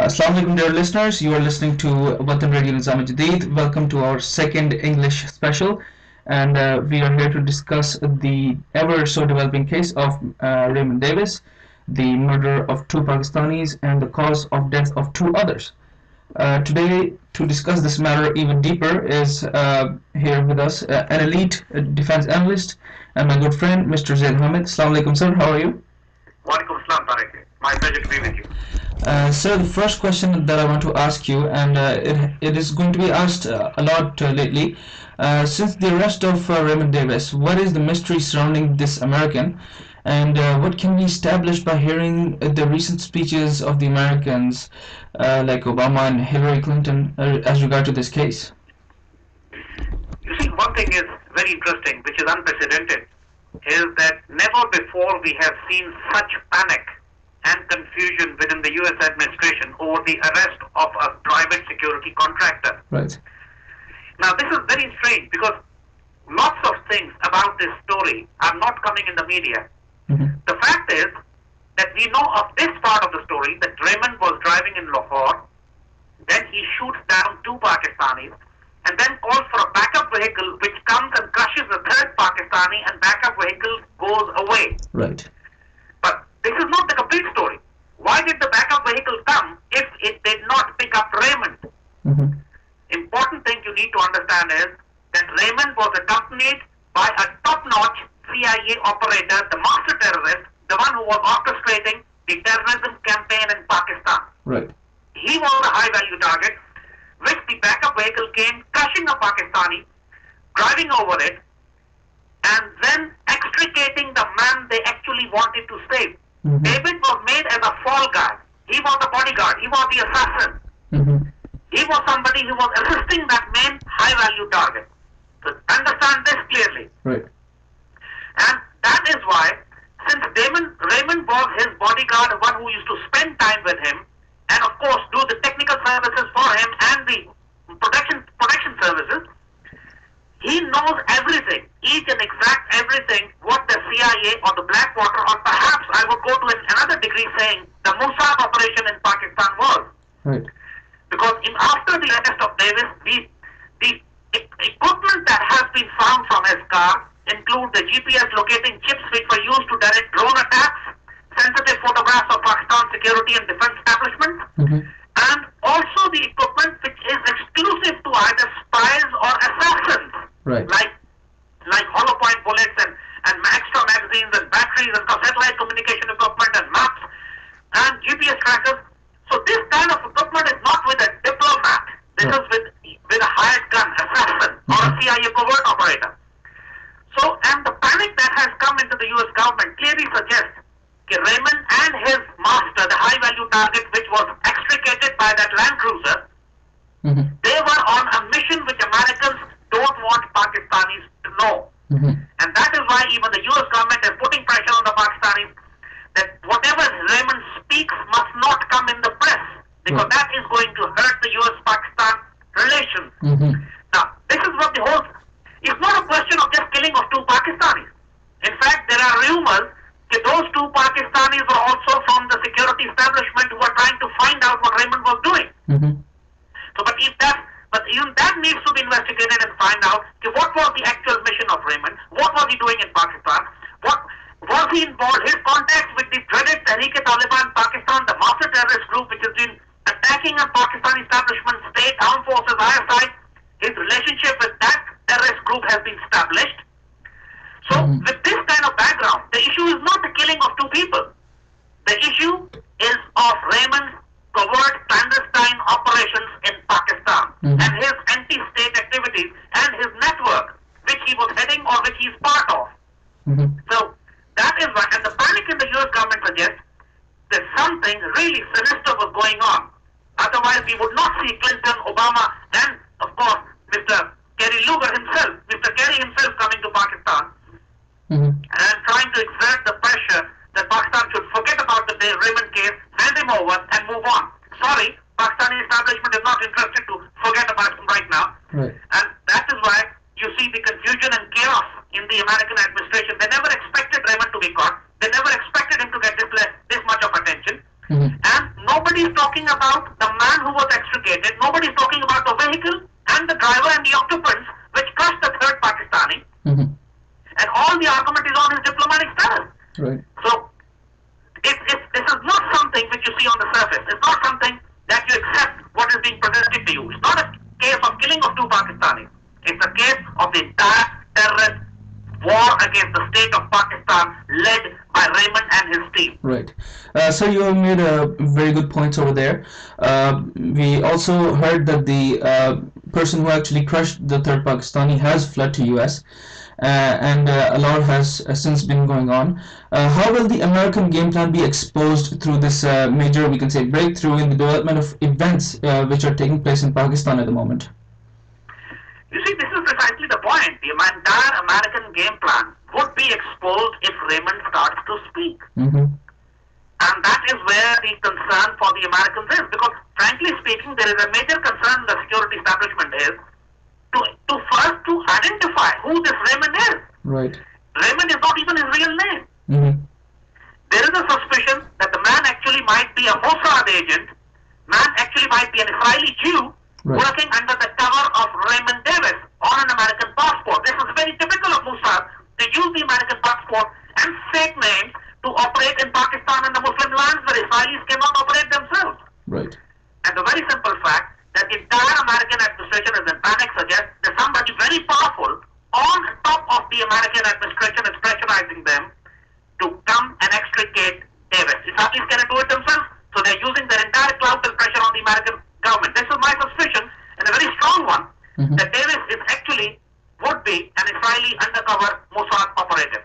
Assalamu alaikum dear listeners, you are listening to Watan Radio Nizam. Welcome to our second English special, and we are here to discuss the ever so developing case of Raymond Davis, the murder of two Pakistanis and the cause of death of two others. Today, to discuss this matter even deeper, is here with us an elite defense analyst and my good friend Mr. Zaid Hamid. Assalamu alaikum sir, how are you? Walaikum Assalam, Tariq. My pleasure to be with you. Sir, the first question that I want to ask you, and it is going to be asked a lot lately, since the arrest of Raymond Davis, what is the mystery surrounding this American, and what can be established by hearing the recent speeches of the Americans, like Obama and Hillary Clinton, as regard to this case? You see, one thing is very interesting, which is unprecedented, is that never before we have seen such panic and confusion within the U.S. administration over the arrest of a private security contractor. Right. Now, this is very strange because lots of things about this story are not coming in the media. Mm-hmm. The fact is that we know of this part of the story that Raymond was driving in Lahore, then he shoots down two Pakistanis, and then calls for a backup vehicle which comes and crushes the third Pakistani, and backup vehicle goes away. Right. But this is not the complete story. Why did the backup vehicle come if it did not pick up Raymond? Mm-hmm. Important thing you need to understand is that Raymond was accompanied by a top-notch CIA operator, the master terrorist, the one who was orchestrating the terrorism campaign in Pakistan. Right. He was a high-value target, which the backup vehicle came, crushing a Pakistani, driving over it, and then extricating the man they actually wanted to save. Mm-hmm. David was made as a fall guy. He was the bodyguard. He was the assassin. Mm-hmm. He was somebody who was assisting that main high-value target. So understand this clearly. Right. And that is why, since Raymond was his bodyguard, one who used to spend time with him, and of course do the technical services for him and the protection services, he knows everything, each and exact everything, what the CIA or the Blackwater, or perhaps I would go to another degree saying the Mossad operation in Pakistan was. Right. Because after the arrest of Davis, the equipment that has been found from his car include the GPS locating chips which were used to direct drone attacks, sensitive photographs of Pakistan security and defense establishments, Mm-hmm. and also the equipment which is exclusive to either spies or assassins, Right. like hollow point bullets and extra magazines and batteries and satellite communication equipment and maps and GPS trackers. So this kind of equipment is not with a diplomat. This Right. is with a hired gun assassin or a CIA covert operator. So, and the panic that has come into the U.S. government clearly suggests that Raymond and his master, the high-value target which was extricated by that Land Cruiser, Mm-hmm. they were on a mission which Americans don't want Pakistanis to know. Mm-hmm. And that is why even the U.S. government is putting pressure on the Pakistanis that whatever Raymond speaks must not come in the press, because Right. that is going to hurt the U.S.-Pakistan relations. Mm-hmm. Now, this is what the whole... It's not a question of just killing of two Pakistanis. In fact, there are rumors that those two Pakistanis were also from the security establishment who were trying to find out what Raymond was doing. Mm-hmm. So, but even that needs to be investigated and find out what was the actual mission of Raymond, what was he doing in Pakistan, what was he involved, his contacts with the dreaded Tehreek-e-Taliban Pakistan, the master terrorist group which has been attacking a Pakistan establishment, state, armed forces, ISI, his relationship with that terrorist group has been established. So, Mhm. with this kind of background, the issue is not the killing of two people. The issue is of Raymond's covert clandestine operations in Pakistan, Mhm. and his anti-state activities and his network, which he was heading or which he is part of. Mm-hmm. So that is why, and the panic in the U.S. government suggests that something really sinister was going on. Otherwise, we would not see Clinton, Obama, and of course, Mr. Kerry Lugar himself, Mr. Kerry himself coming to Pakistan Mm-hmm. and trying to exert the pressure that Pakistan should forget about the Raymond case, hand him over, and move on. Sorry, Pakistani establishment is not interested to forget about him right now. Right. And that is why you see the confusion and chaos in the American administration. They never expected Raymond to be caught. They never expected him to get this much of attention. Mm-hmm. And nobody is talking talking about the man who was extricated. Nobody is talking about the vehicle and the driver and the occupants which crushed the third Pakistani. Mm-hmm. And all the argument is on his diplomatic status. Right. So this is not something which you see on the surface. It's not something that you accept what is being presented to you. It's not a case of killing of two Pakistanis. It's a case of the entire terrorist war against the state of Pakistan led by Raymond and his team. Right. So you have made very good points over there. We also heard that the person who actually crushed the third Pakistani has fled to US. And a lot has since been going on. How will the American game plan be exposed through this major, we can say, breakthrough in the development of events which are taking place in Pakistan at the moment? You see, this is precisely the point. The entire American game plan would be exposed if Raymond starts to speak. Mm-hmm. And that is where the concern for the Americans is. Because frankly speaking, there is a major concern in the security establishment is to first to identify who this Raymond is. Right. Raymond is not even his real name. Mm-hmm. There is a suspicion that the man actually might be a Mossad agent, man actually might be an Israeli Jew, right, working under the cover of Raymond Davis on an American passport. This is very typical of Mossad. They use the American passport and fake names to operate in Pakistan and the Muslim lands where Israelis cannot operate themselves. Right. And the very simple fact that the entire American administration is in panic suggests that somebody very powerful on top of the American administration is pressurizing them to come and extricate Davis. Israelis cannot do it themselves, so they're using their entire clout and pressure on the American government. This is my suspicion, and a very strong one, mm-hmm, that Davis is actually would be an Israeli undercover Mossad operative.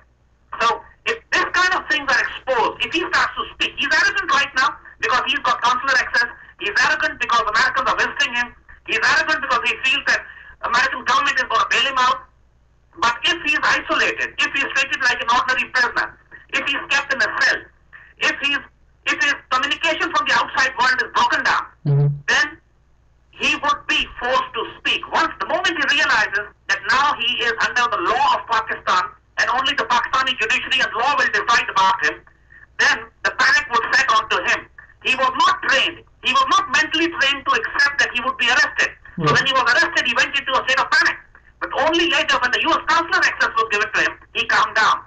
So if this kind of things are exposed, if he starts to speak, he's arrogant right now because he's got consular access. He's arrogant because Americans are visiting him. He's arrogant because he feels that American government is going to bail him out. But if he's isolated, if he's treated like an ordinary prisoner, if he's kept in a cell, if his communication from the outside world is broken down, mm-hmm, then he would be forced to speak. Once the moment he realizes that now he is under the law of Pakistan and only the Pakistani judiciary and law will decide about him, then the panic would set onto him. He was not trained. He was not mentally trained to accept that he would be arrested. right, So when he was arrested, he went into a state of panic. But only later, when the U.S. consular access was given to him, he calmed down.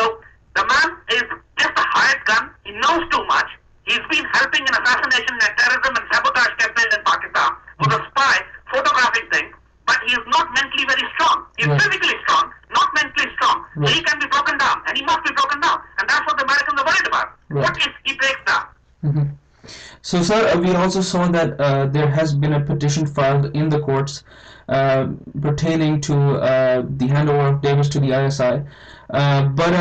So the man is just a hired gun. He knows too much. He's been helping in assassination and terrorism and sabotage campaigns in Pakistan. Was a spy, photographing things. But he is not mentally very strong. He's right, physically strong, not mentally strong. So right, he can be broken down, and he must be broken down. And that's what the Americans are worried about. right. What if he breaks down? Mm-hmm. So, sir, we also saw that there has been a petition filed in the courts pertaining to the handover of Davis to the ISI. But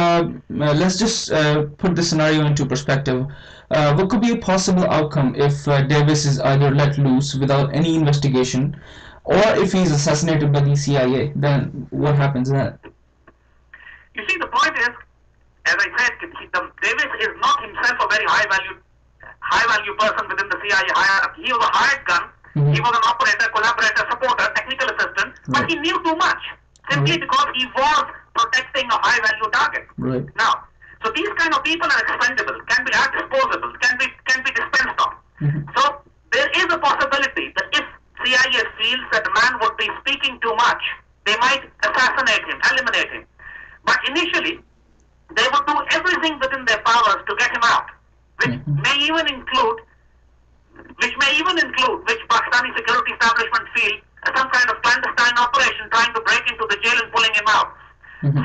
let's just put the scenario into perspective. What could be a possible outcome if Davis is either let loose without any investigation, or if he's assassinated by the CIA? Then what happens then? You see, the point is, as I said, Davis is not himself a very high value person within the CIA hierarchy. He was a hired gun. Mm-hmm. He was an operator, collaborator, supporter, technical assistant, but Right. he knew too much simply Right. because he was protecting a high value target. Right. Now, so these kind of people are expendable, are disposable, can be dispensed of. Mm-hmm. So there is a possibility that if CIA feels that the man would be speaking too much, they might assassinate him, eliminate him. But initially, they would do everything within their powers to get him out, which Mhm. may even include, which Pakistani security establishment feel some kind of clandestine operation trying to break into the jail and pulling him out. Mhm.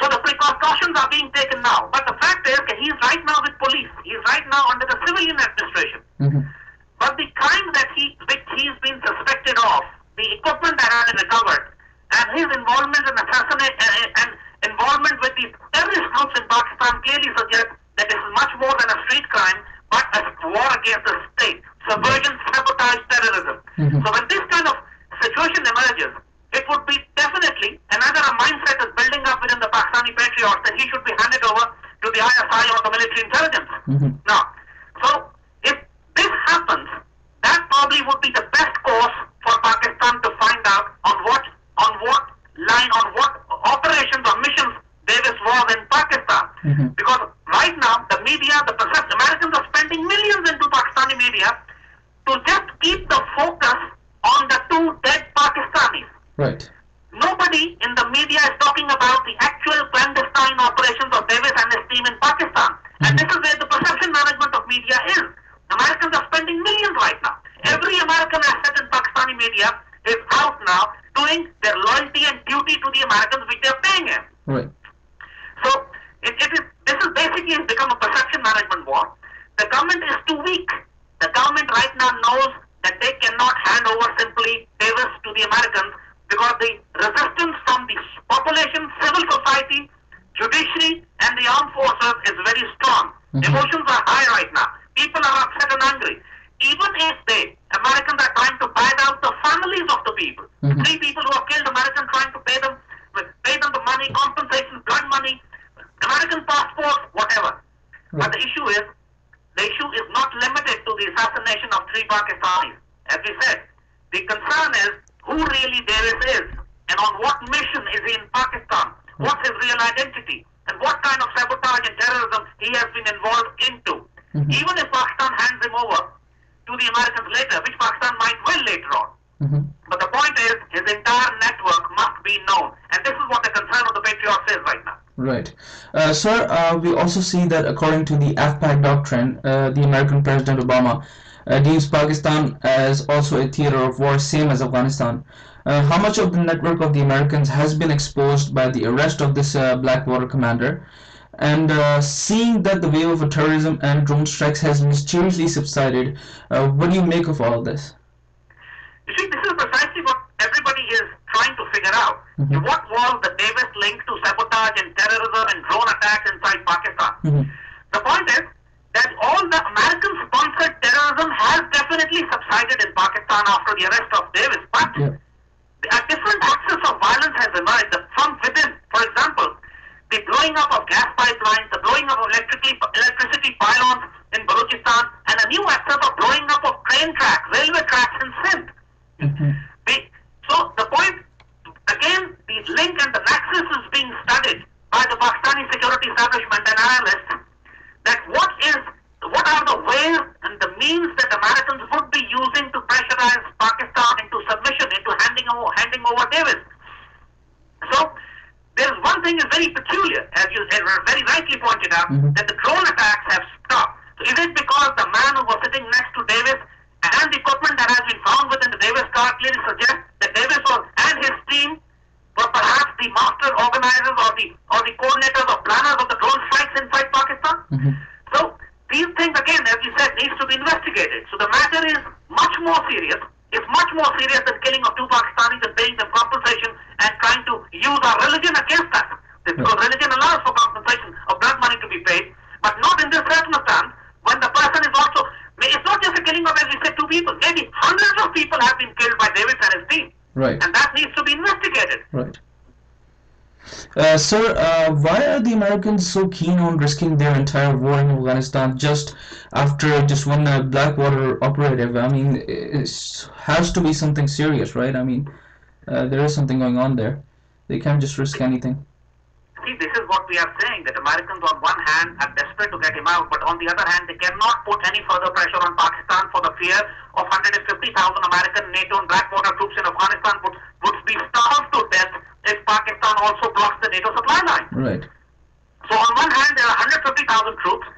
So the precautions are being taken now. But the fact is that he's right now with police. He's right now under the civilian administration. Mm-hmm. But the crimes that he's been suspected of, the equipment that has been recovered, and his involvement in and involvement with the terrorist groups in Pakistan clearly suggests that this is much more than a street crime, but a war against the state, subversion, sabotage, terrorism. Mhm. So when this kind of situation emerges, it would be definitely another mindset is building up within the Pakistani patriots that he should be handed over to the ISI or the military intelligence. Mm-hmm. Now, so if this happens, that probably would be the best course for Pakistan to find out on what operations or missions Davis was in Pakistan. Mm-hmm. Because right now, the media, the perception, Americans are spending millions into Pakistan. media is talking about the actual clandestine operations of Davis and his team in Pakistan. And this is where the perception management of media is. Americans are spending millions right now. Every American asset in Pakistani media is out now doing their loyalty and duty to the Americans which they are paying in. Right. So this is basically become a perception management war. The government is too weak. The government right now knows that they cannot hand over simply Davis to the Americans because the resistance from the population, civil society, judiciary, and the armed forces is very strong. Emotions are high right now. People are upset and angry. Even if Americans are trying to buy out the families of the people, 3 people who have killed Americans trying to pay them the money, compensation, blood money, American passports, whatever. But the issue is not limited to the assassination of 3 Pakistanis. As we said, the concern is who really Davis is and on what mission is he in Pakistan, what's his real identity, and what kind of sabotage and terrorism he has been involved into. Even if Pakistan hands him over to the Americans later, which Pakistan might will later on. But the point is, his entire network must be known. And this is what the concern of the Patriots is right now. Right. Sir, we also see that according to the AFPAC doctrine, the American President Obama deems Pakistan as also a theater of war, same as Afghanistan. How much of the network of the Americans has been exposed by the arrest of this Blackwater commander? And seeing that the wave of terrorism and drone strikes has mysteriously subsided, what do you make of all of this? You see, this is precisely what everybody is trying to figure out. What was the Davis link to sabotage and terrorism and drone attacks inside Pakistan? The point is that all the American-sponsored terrorism has definitely subsided in Pakistan after the arrest of Davis, but a different axis of violence has emerged from within. For example, the blowing up of gas pipelines, the blowing up of electricity pylons in Balochistan, and a new axis of blowing up of train tracks, railway tracks in Sindh. So the point, again, the link and the nexus is being studied by the Pakistani security establishment and analysts, that what are the ways and the means that Americans would be using to pressurize Pakistan into submission, into handing over Davis. So there is one thing is very peculiar, as you very rightly pointed out, that the drone attacks have stopped. So is it because the man who was sitting next to Davis and the equipment that has been found within the Davis car clearly suggests that Davis and his team were perhaps the master organizers or the coordinators or planners of the drone strikes inside Pakistan? So these things, again, as you said, needs to be investigated. So the matter is much more serious. It's much more serious than killing of 2 Pakistanis and paying them compensation and trying to use our religion against us. Because religion allows for compensation of blood money to be paid, but not in this circumstance when the person is also, it's not just a killing of, as we said, 2 people. Maybe hundreds of people have been killed by Davis and his team. Right. And that needs to be investigated. Right. Sir, why are the Americans so keen on risking their entire war in Afghanistan just after just one Blackwater operative? I mean, it has to be something serious, right? I mean, there is something going on there. They can't just risk anything. See, this is what we are saying, that Americans on one hand are desperate to get him out, but on the other hand, they cannot put any further pressure on Pakistan for the fear of 150,000 American NATO and Blackwater troops in Afghanistan would be starved to death if Pakistan also blocks the NATO supply line. Right. So on one hand, there are 150,000 troops.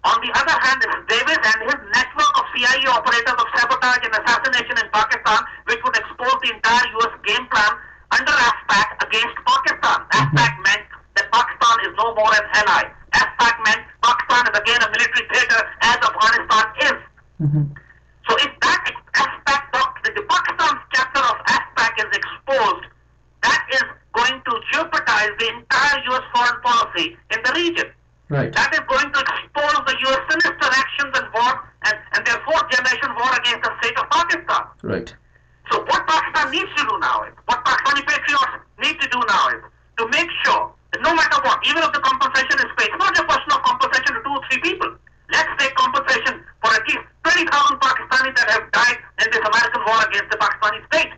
On the other hand, it's Davis and his network of CIA operators of sabotage and assassination in Pakistan, which would expose the entire U.S. game plan under AFPAC against Pakistan. AFPAC meant that Pakistan is no more an ally. AFPAC meant Pakistan is again a military theater as Afghanistan is. So if that aspect of the Pakistan chapter of AFPAC is exposed, that is going to jeopardize the entire U.S. foreign policy in the region. Right. That is going to expose the U.S. sinister actions and war and their 4th generation war against the state of Pakistan. Right. So what Pakistan needs to do now is, what Pakistani patriots need to do now is to make sure that no matter what, even if the compensation is paid, it's not a question of compensation to 2 or 3 people. Let's take compensation for at least 20,000 Pakistanis that have died in this American war against the Pakistani state.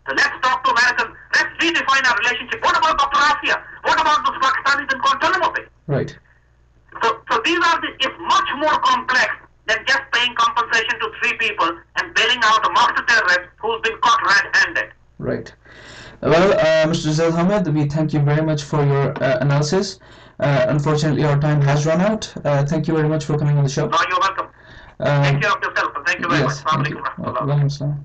So let's talk to Americans. Let's redefine our relationship. What about Dr. Asia? What about those Pakistanis in Guantanamo Bay? Right. So these are it's much more complex than just paying compensation to 3 people and bailing out a master terrorist who's been caught red-handed. Right. Well, Mr. Zaid Hamid, we thank you very much for your analysis. Unfortunately, our time has run out. Thank you very much for coming on the show. No, you're welcome. Take care of yourself. Thank you very much. Yes, thank you. Welcome, sir.